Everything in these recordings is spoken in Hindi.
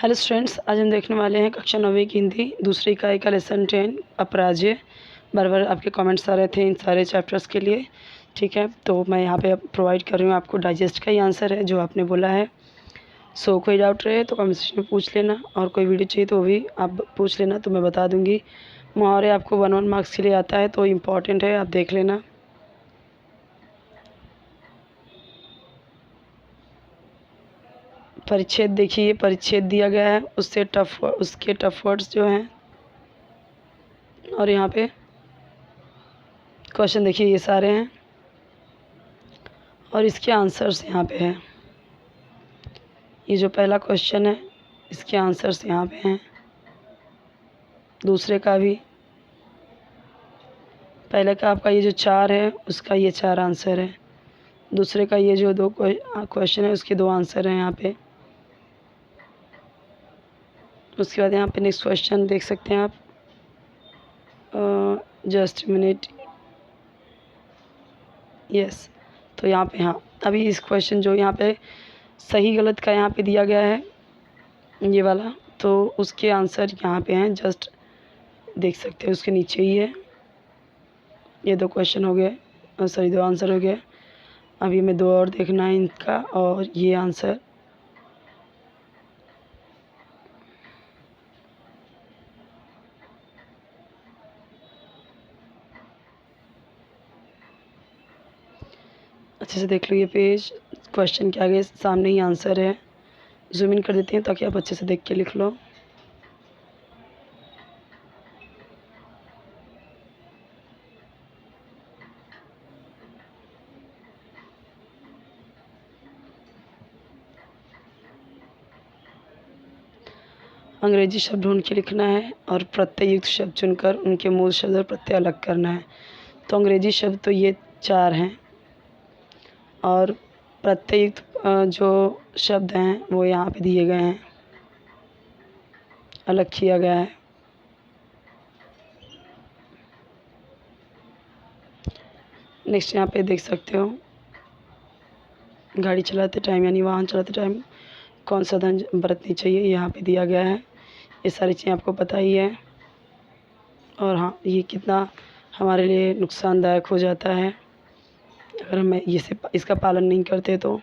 हेलो स्टूडेंट्स, आज हम देखने वाले हैं कक्षा 9वीं की हिंदी दूसरी इकाई का लेसन 10 अपराज्य। बार बार आपके कमेंट्स आ रहे थे इन सारे चैप्टर्स के लिए। ठीक है, तो मैं यहाँ पे प्रोवाइड कर रही हूँ आपको। डाइजेस्ट का ही आंसर है जो आपने बोला है। सो कोई डाउट रहे तो कमेंट सेक्शन में पूछ लेना, और कोई वीडियो चाहिए तो वो भी आप पूछ लेना, तो मैं बता दूँगी। मुहावरे आपको 1 मार्क्स के लिए आता है, तो इम्पॉर्टेंट है, आप देख लेना। परिच्छेद देखिए, परिच्छेद दिया गया है, उसके टफ वर्ड्स जो हैं, और यहाँ पे क्वेश्चन देखिए ये सारे हैं, और इसके आंसर्स यहाँ पे हैं। ये जो पहला क्वेश्चन है इसके आंसर्स यहाँ पे हैं, दूसरे का भी। पहले का आपका ये जो 4 है उसका ये 4 आंसर है, दूसरे का ये जो 2 क्वेश्चन है उसके 2 आंसर हैं यहाँ पे। उसके बाद यहाँ पे नेक्स्ट क्वेश्चन देख सकते हैं आप। Just minute, yes. तो यहाँ पे हाँ, अभी इस क्वेश्चन जो यहाँ पे सही गलत का यहाँ पे दिया गया है ये वाला, तो उसके आंसर यहाँ पे हैं, जस्ट देख सकते हैं, उसके नीचे ही है। ये 2 क्वेश्चन हो गए, सॉरी 2 आंसर हो गए। अभी हमें 2 और देखना है इनका, और ये आंसर। अच्छे से देख लो ये पेज, क्वेश्चन के आगे सामने ही आंसर है। जूम इन कर देते हैं ताकि आप अच्छे से देख के लिख लो। अंग्रेजी शब्द ढूंढ के लिखना है, और प्रत्यययुक्त शब्द चुनकर उनके मूल शब्द और प्रत्यय अलग करना है। तो अंग्रेजी शब्द तो ये 4 हैं, और प्रत्यययुक्त जो शब्द हैं वो यहाँ पे दिए गए हैं, अलग किया गया है। नेक्स्ट यहाँ पे देख सकते हो, गाड़ी चलाते टाइम यानी वाहन चलाते टाइम कौन सावधान बरतनी चाहिए, यहाँ पे दिया गया है। ये सारी चीज़ें आपको पता ही है। और हाँ, ये कितना हमारे लिए नुकसानदायक हो जाता है अगर हम इसका पालन नहीं करते तो।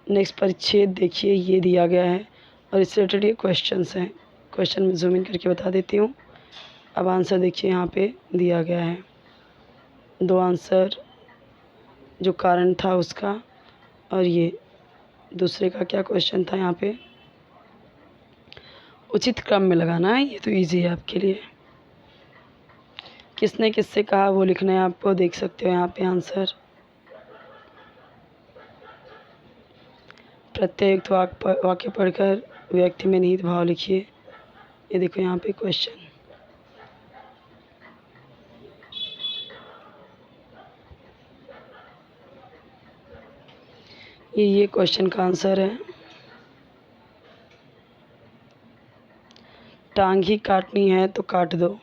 नेक्स्ट परिच्छेद देखिए, ये दिया गया है, और इससे रिलेटेड ये क्वेश्चंस हैं। क्वेश्चन में जूम इन करके बता देती हूँ। अब आंसर देखिए यहाँ पे दिया गया है, 2 आंसर, जो कारण था उसका, और ये दूसरे का क्या क्वेश्चन था यहाँ पे। उचित क्रम में लगाना है, ये तो इजी है आपके लिए। किसने किससे कहा वो लिखना है आपको, देख सकते हो यहाँ पे आंसर। प्रत्येक वाक्य पढ़कर व्यक्ति में निहित भाव लिखिए। ये देखो यहाँ पे क्वेश्चन। ये क्वेश्चन का आंसर है। टांग ही काटनी है तो काट दो।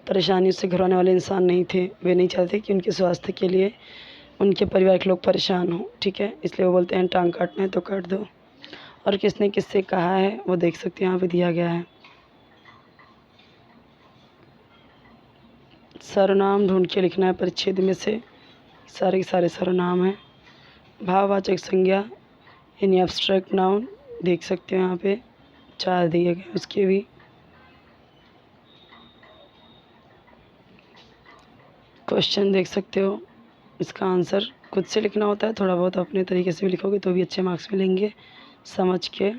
परेशानियों से घबराने वाले इंसान नहीं थे, वे नहीं चाहते कि उनके स्वास्थ्य के लिए उनके परिवार के लोग परेशान हों। ठीक है, इसलिए वो बोलते हैं टांग काटना है तो काट दो। और किसने किससे कहा है वो देख सकते हैं, यहाँ पे दिया गया है। सर्वनाम ढूंढ के लिखना है परिच्छेद में से, सारे के सारे सर्वनाम हैं। भाववाचक संज्ञा यानी एब्स्ट्रैक्ट नाउन देख सकते हो यहाँ पे 4 दिए गए, उसके भी। क्वेश्चन देख सकते हो, इसका आंसर खुद से लिखना होता है, थोड़ा बहुत अपने तरीके से भी लिखोगे तो भी अच्छे मार्क्स मिलेंगे समझ के।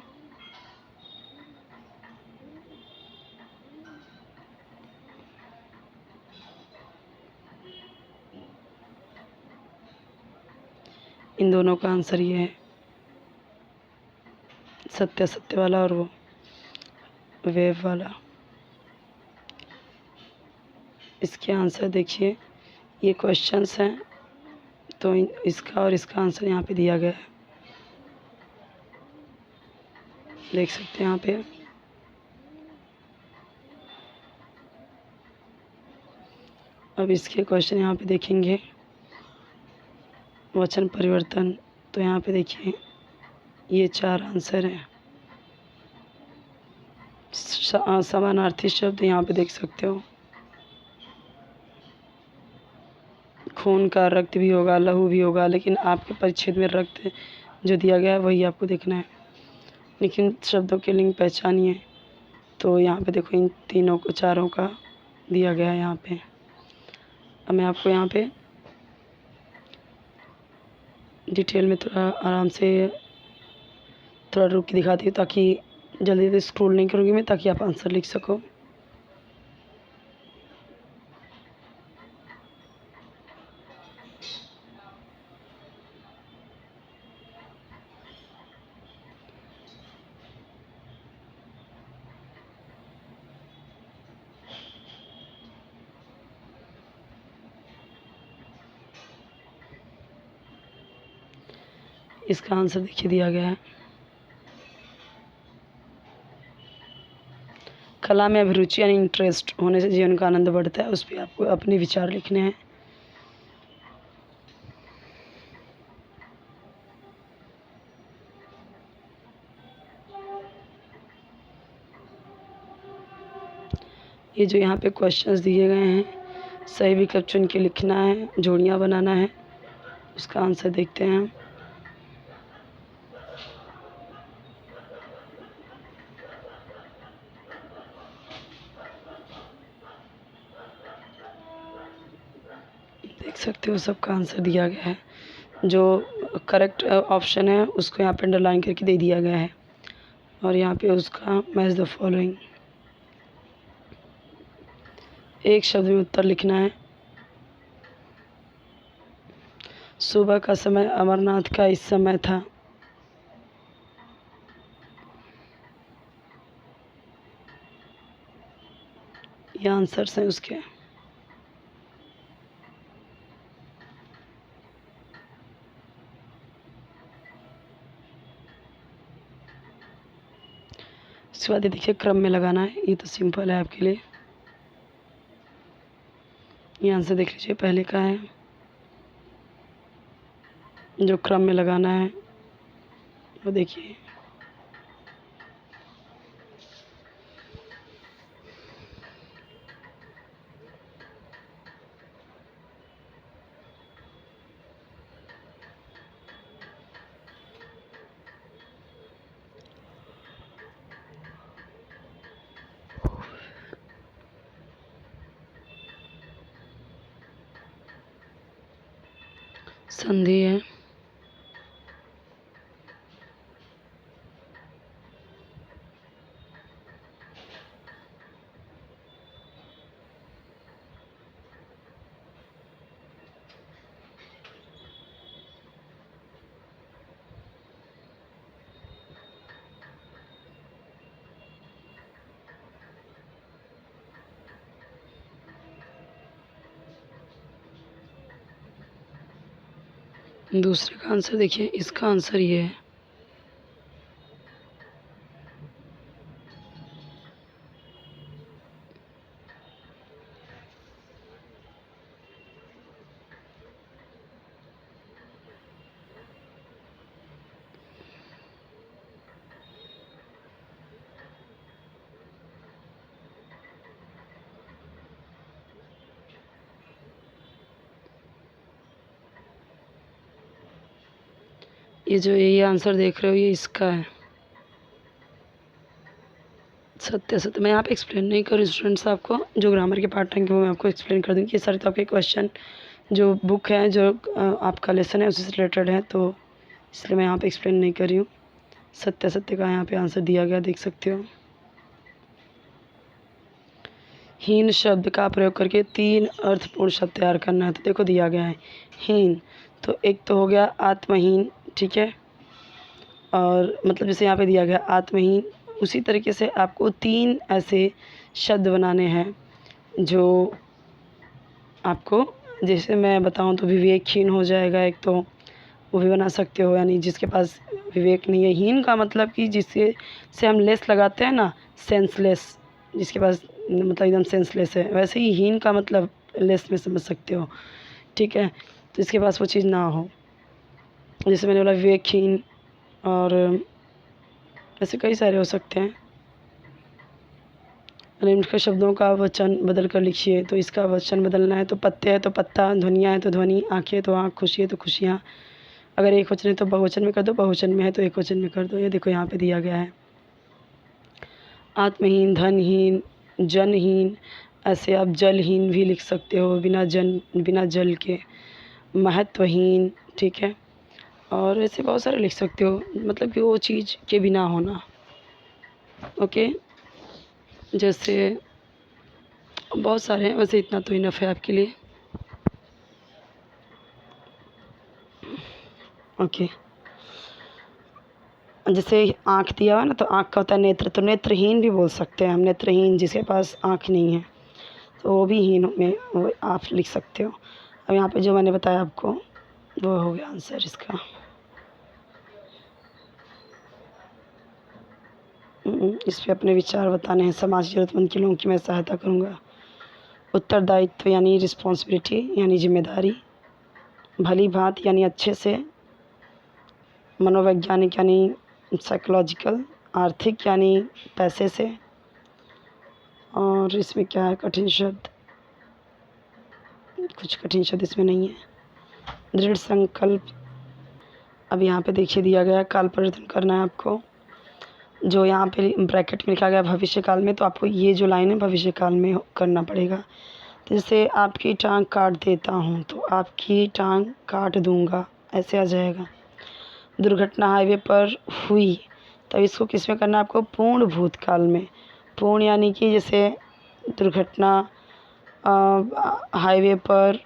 इन दोनों का आंसर ये है, सत्य सत्य वाला और वो वेव वाला। इसके आंसर देखिए, ये क्वेश्चंस हैं, तो इसका और इसका आंसर यहाँ पे दिया गया है, देख सकते हैं यहाँ पे। अब इसके क्वेश्चन यहाँ पे देखेंगे, वचन परिवर्तन, तो यहाँ पे देखिए ये 4 आंसर हैं। समानार्थी शब्द यहाँ पे देख सकते हो, खून का रक्त भी होगा, लहू भी होगा, लेकिन आपके परिच्छेद में रक्त जो दिया गया है वही आपको देखना है। लेकिन शब्दों के लिंग पहचानिए, तो यहाँ पे देखो इन तीनों को, चारों का दिया गया है यहाँ पे। अब मैं आपको यहाँ पे डिटेल में थोड़ा आराम से थोड़ा रुक के दिखाती हूँ, ताकि जल्दी से स्क्रॉल नहीं करूँगी मैं, ताकि आप आंसर लिख सको। इसका आंसर देखिए दिया गया है, कला में अभिरुचि यानी इंटरेस्ट होने से जीवन का आनंद बढ़ता है। उस पर आपको अपने विचार लिखने हैं। ये जो यहाँ पे क्वेश्चंस दिए गए हैं, सही विकल्प चुन के लिखना है, जोड़ियाँ बनाना है। उसका आंसर देखते हैं हम। देख सकते हो सबका आंसर दिया गया है। जो करेक्ट ऑप्शन है उसको यहाँ पे अंडरलाइन करके दे दिया गया है, और यहाँ पे उसका मैच द फॉलोइंग, एक शब्द में उत्तर लिखना है। सुबह का समय अमरनाथ का इस समय था। ये आंसर्स हैं उसके। इसके बाद ये देखिए क्रम में लगाना है, ये तो सिंपल है आपके लिए। ये आंसर देख लीजिए, पहले का है, जो क्रम में लगाना है वो देखिए। संधि है, दूसरे का आंसर देखिए, इसका आंसर ये है। ये जो ये आंसर देख रहे हो, ये इसका है, सत्य सत्य। मैं यहाँ पे एक्सप्लेन नहीं करूँ स्टूडेंट्स, आपको जो ग्रामर के पार्ट रहेंगे वो मैं आपको एक्सप्लेन कर दूँगी। ये सारे तो आपके क्वेश्चन जो बुक है, जो आपका लेसन है उसी से रिलेटेड है, तो इसलिए मैं यहाँ पे एक्सप्लेन नहीं कर रही हूँ। सत्य सत्य का यहाँ पे आंसर दिया गया, देख सकते हो। हीन शब्द का प्रयोग करके 3 अर्थपूर्ण शब्द तैयार करना है, तो देखो दिया गया है हीन, तो एक तो हो गया आत्महीन, ठीक है, और मतलब जैसे यहाँ पे दिया गया आत्महीन, उसी तरीके से आपको 3 ऐसे शब्द बनाने हैं जो आपको, जैसे मैं बताऊँ तो विवेकहीन हो जाएगा एक, तो वो भी बना सकते हो, यानी जिसके पास विवेक नहीं है। हीन का मतलब कि जिससे से हम लेस लगाते हैं ना, सेंसलेस, जिसके पास मतलब एकदम सेंसलेस है, वैसे ही हीन का मतलब लेस में समझ सकते हो, ठीक है, तो इसके पास वो चीज़ ना हो। जैसे मैंने बोला विवेकहीन, और ऐसे कई सारे हो सकते हैं। निम्न के शब्दों का वचन बदल कर लिखिए। तो इसका वचन बदलना है तो पत्ते है तो पत्ता, ध्वनियाँ है तो ध्वनि, आँखें तो आँख, खुशी है तो खुशियाँ। अगर एक वचन है तो बहुवचन में कर दो, बहुवचन में है तो एक वचन में कर दो। ये देखो यहाँ पे दिया गया है। आत्महीन, धनहीन, जनहीन, ऐसे आप जलहीन भी लिख सकते हो, बिना जल के। महत्वहीन, ठीक है। और ऐसे बहुत सारे लिख सकते हो, मतलब कि वो चीज़ के बिना होना। ओके, जैसे बहुत सारे हैं, वैसे इतना तो इनफ है आपके लिए। ओके, जैसे आँख दिया हुआ है ना, तो आँख का होता है नेत्र, तो नेत्रहीन भी बोल सकते हैं हम। नेत्रहीन जिसके पास आँख नहीं है तो वो भी हीन में वो आप लिख सकते हो। अब यहाँ पे जो मैंने बताया आपको वो हो गया आंसर इसका। इस पे अपने विचार बताने हैं। समाज की ज़रूरतमंद के लोगों की मैं सहायता करूँगा। उत्तरदायित्व यानी रिस्पॉन्सिबिलिटी यानी जिम्मेदारी। भली भांति यानी अच्छे से। मनोवैज्ञानिक यानी साइकोलॉजिकल। आर्थिक यानी पैसे से। और इसमें क्या है, कठिन शब्द, कुछ कठिन शब्द इसमें नहीं है। दृढ़ संकल्प। अब यहाँ पे देखिए दिया गया है, काल परिवर्तन करना है आपको। जो यहाँ पे ब्रैकेट में लिखा गया भविष्य काल में, तो आपको ये जो लाइन है भविष्य काल में करना पड़ेगा। तो जैसे आपकी टांग काट देता हूँ, तो आपकी टांग काट दूँगा, ऐसे आ जाएगा। दुर्घटना हाईवे पर हुई, तब इसको किस में करना है आपको, पूर्ण भूतकाल में। पूर्ण यानी कि जैसे दुर्घटना हाईवे पर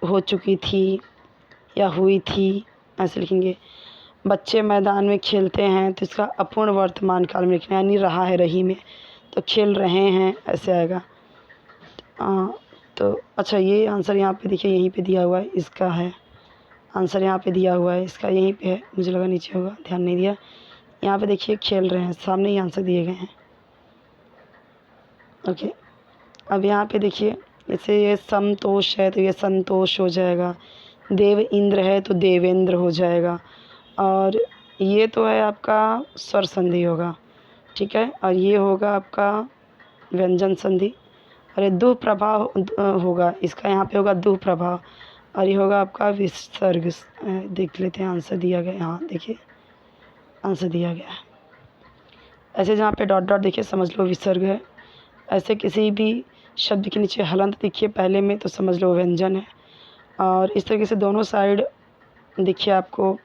हो चुकी थी या हुई थी, ऐसे लिखेंगे। बच्चे मैदान में खेलते हैं, तो इसका अपूर्ण वर्तमान काल में लिखना है, यानी रहा है, रही में, तो खेल रहे हैं, ऐसे आएगा। तो अच्छा, ये आंसर यहाँ पे देखिए, यहीं पे दिया हुआ है, इसका है आंसर, यहाँ पे दिया हुआ है, इसका यहीं पे है, मुझे लगा नीचे होगा, ध्यान नहीं दिया। यहाँ पे देखिए खेल रहे हैं, सामने ही आंसर दिए गए हैं। ओके, अब यहाँ पे देखिए, जैसे ये समतोष है तो ये संतोष हो जाएगा। देव इंद्र है तो देवेंद्र हो जाएगा। और ये तो है आपका स्वर संधि होगा, ठीक है। और ये होगा आपका व्यंजन संधि। और ये दुह प्रभाव होगा, इसका यहाँ पे होगा दुह प्रभाव। और ये होगा आपका विसर्ग। देख लेते हैं आंसर दिया गया, यहाँ देखिए आंसर दिया गया है। ऐसे जहाँ पे डॉट डॉट देखिए समझ लो विसर्ग है। ऐसे किसी भी शब्द के नीचे हलंत दिखिए पहले में, तो समझ लो व्यंजन है। और इस तरीके से दोनों साइड देखिए आपको,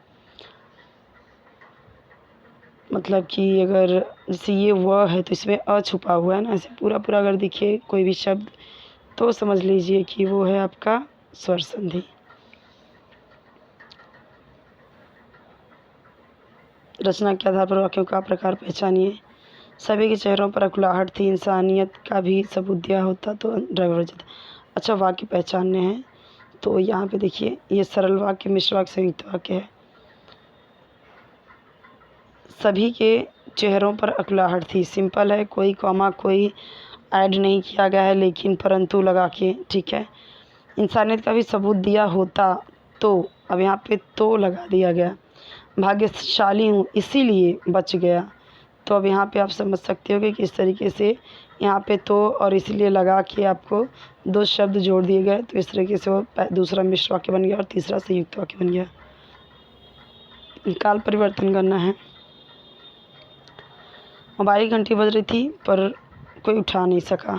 मतलब कि अगर जैसे ये व है तो इसमें अ छुपा हुआ है ना, ऐसे पूरा पूरा अगर दिखे कोई भी शब्द, तो समझ लीजिए कि वो है आपका स्वर संधि। रचना के आधार पर वाक्यों का प्रकार पहचानिए। सभी के चेहरों पर अकुलाहट थी, इंसानियत का भी सबूत दिया होता तो ड्राइवर हो जाता। अच्छा, वाक्य पहचानने हैं, तो यहाँ पे देखिए ये सरल वाक्य, मिश्र वाक्य, संयुक्त वाक्य है। सभी के चेहरों पर अकुलाहट थी, सिंपल है, कोई कॉमा कोई ऐड नहीं किया गया है, लेकिन परंतु लगा के, ठीक है। इंसानियत का भी सबूत दिया होता तो, अब यहाँ पे तो लगा दिया गया। भाग्यशाली हूँ इसीलिए बच गया, तो अब यहाँ पे आप समझ सकते हो कि किस तरीके से यहाँ पे तो और इसलिए लगा के आपको दो शब्द जोड़ दिए गए, तो इस तरीके से वो दूसरा मिश्र वाक्य बन गया और तीसरा संयुक्त वाक्य बन गया। काल परिवर्तन करना है। मोबाइल घंटी बज रही थी पर कोई उठा नहीं सका,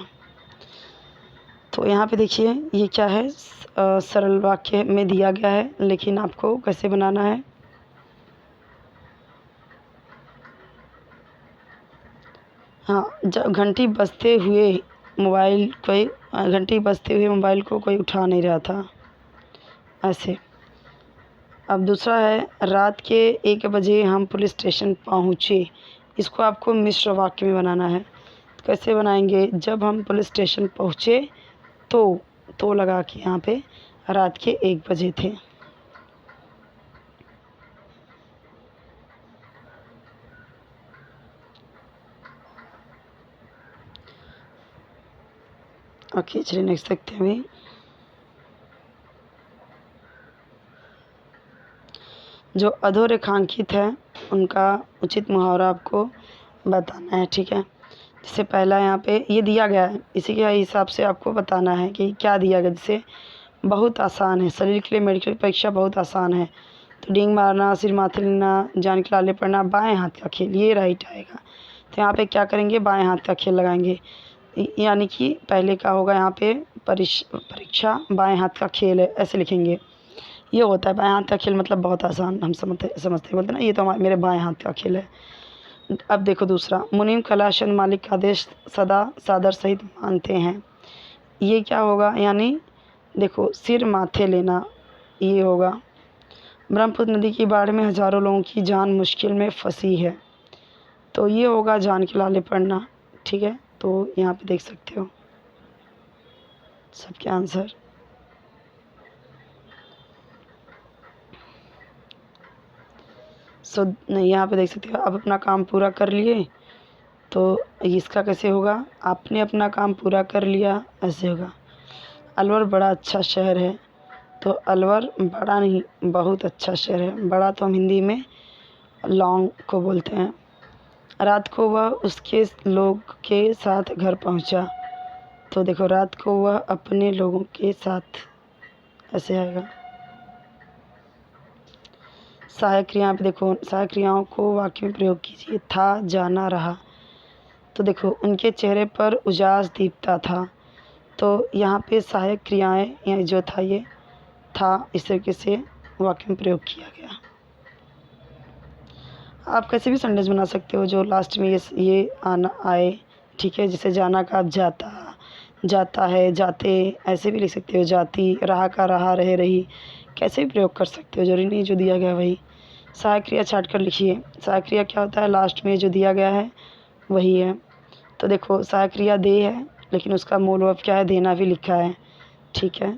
तो यहाँ पे देखिए ये क्या है, सरल वाक्य में दिया गया है, लेकिन आपको कैसे बनाना है। हाँ, जब घंटी बजते हुए मोबाइल को कोई उठा नहीं रहा था, ऐसे। अब दूसरा है, रात के 1 बजे हम पुलिस स्टेशन पहुँचे। इसको आपको मिश्र वाक्य में बनाना है। कैसे बनाएंगे, जब हम पुलिस स्टेशन पहुँचे तो लगा के यहाँ पे रात के 1 बजे थे। ओके, चलिए नेक्स्ट देखते हैं अभी। जो अधोरेखांकित है उनका उचित मुहावरा आपको बताना है, ठीक है। जैसे पहला यहाँ पे ये दिया गया है, इसी के हिसाब से आपको बताना है कि क्या दिया गया। जैसे बहुत आसान है, शरीर के लिए मेडिकल परीक्षा बहुत आसान है। तो डींग मारना, सिर माथे लेना, जान के लाले पड़ना, बाएं हाथ का खेल, ये राइट आएगा। तो यहाँ पे क्या करेंगे, बाएं हाथ का खेल लगाएंगे। यानी कि पहले का होगा यहाँ पे परीक्षा बाएं हाथ का खेल है, ऐसे लिखेंगे। ये होता है बाएं हाथ का खेल, मतलब बहुत आसान, हम समझते बोलते ना, ये तो मेरे बाएं हाथ का खेल है। अब देखो दूसरा, मुनीम कला चंद मालिक का आदेश सदा सादर सहित मानते हैं। ये क्या होगा, यानी देखो सिर माथे लेना, ये होगा। ब्रह्मपुत्र नदी की बाढ़ में हजारों लोगों की जान मुश्किल में फंसी है, तो ये होगा जान के लाले पड़ना, ठीक है। तो यहाँ पे देख सकते हो सबके आंसर। यहाँ पे देख सकते हो, अब अपना काम पूरा कर लिए, तो इसका कैसे होगा, आपने अपना काम पूरा कर लिया, ऐसे होगा। अलवर बड़ा अच्छा शहर है, तो अलवर बड़ा नहीं बहुत अच्छा शहर है। बड़ा तो हम हिंदी में लॉन्ग को बोलते हैं। रात को वह उसके लोग के साथ घर पहुंचा, तो देखो रात को वह अपने लोगों के साथ, ऐसे आएगा। सहायक क्रिया पे देखो, सहायक क्रियाओं को वाक्य में प्रयोग कीजिए। था, जाना, रहा। तो देखो उनके चेहरे पर उजास दीपता था, तो यहाँ पे सहायक क्रियाएं जो था ये था, इस तरीके से वाक्य में प्रयोग किया गया। आप कैसे भी सेंटेंस बना सकते हो जो लास्ट में ये आना आए, ठीक है। जैसे जाना का आप जाता, जाता है, जाते, ऐसे भी लिख सकते हो। जाती, रहा का रहा, रहे, रही, कैसे भी प्रयोग कर सकते हो, जरूरी नहीं जो दिया गया वही। सहायक क्रिया छाट कर लिखिए। सहायक क्रिया क्या होता है, लास्ट में जो दिया गया है वही है। तो देखो सहायक क्रिया दे है, लेकिन उसका मूल वर्ब क्या है, देना भी लिखा है, ठीक है।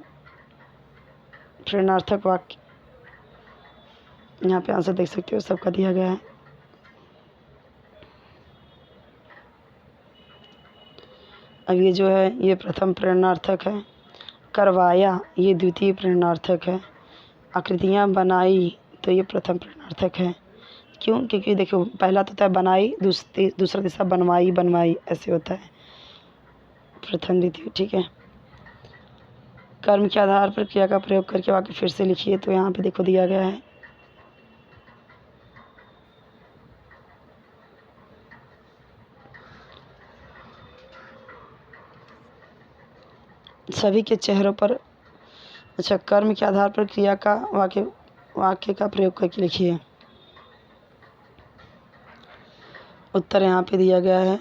प्रेरणार्थक वाक्य यहाँ पे आंसर देख सकते हो, सबका दिया गया है। अब ये जो है ये प्रथम प्रेरणार्थक है। करवाया ये द्वितीय प्रेरणार्थक है। आकृतियाँ बनाई, तो ये प्रथम प्रेरणार्थक है। क्यों, क्योंकि देखो पहला तो होता है बनाई, दूसरा तीसरा बनवाई, बनवाई, ऐसे होता है प्रथम द्वितीय, ठीक है। कर्म के आधार पर क्रिया का प्रयोग करके वाक्य फिर से लिखिए। तो यहाँ पे देखो दिया गया है, सभी के चेहरों पर, अच्छा, कर्म के आधार पर क्रिया का वाक्य का प्रयोग करके लिखिए। उत्तर यहाँ पे दिया गया है,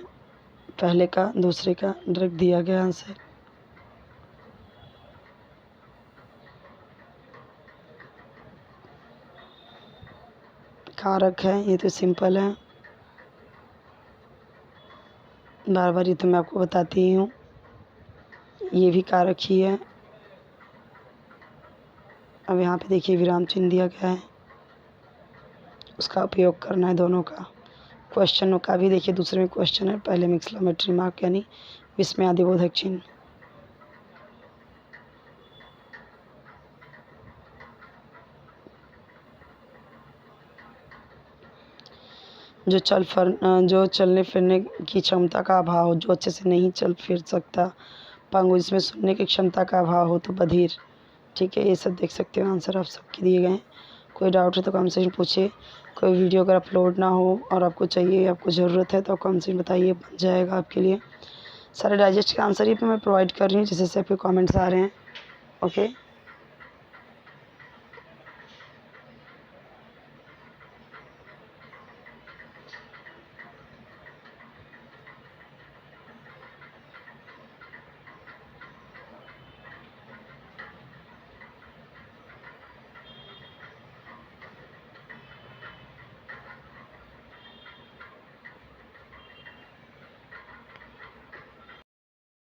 पहले का दूसरे का डायरेक्ट दिया गया आंसर। कारक है, ये तो सिंपल है, बार बार ये तो मैं आपको बताती ही हूँ, ये भी कारक ही है। अब यहाँ पे देखिए विराम चिन्ह दिया गया है, उसका उपयोग करना है दोनों का। क्वेश्चनों का भी देखिए, दूसरे में क्वेश्चन है, पहले में एक्सक्लेमेटरी मार्क यानी विस्मयादिबोधक चिन्ह। जो चलने फिरने की क्षमता का अभाव हो, जो अच्छे से नहीं चल फिर सकता, पंगु, जिसमें सुनने की क्षमता का अभाव हो, तो बधिर, ठीक है। ये सब देख सकते हो, आंसर आप सबके दिए गए हैं। कोई डाउट है तो कमेंट सेक्शन पूछिए। कोई वीडियो अगर अपलोड ना हो और आपको चाहिए, आपको ज़रूरत है, तो कमेंट सेक्शन बताइए, बन जाएगा आपके लिए। सारे डाइजेस्ट के आंसर ही पे मैं प्रोवाइड कर रही हूँ, जैसे आपके कमेंट्स आ रहे हैं, ओके।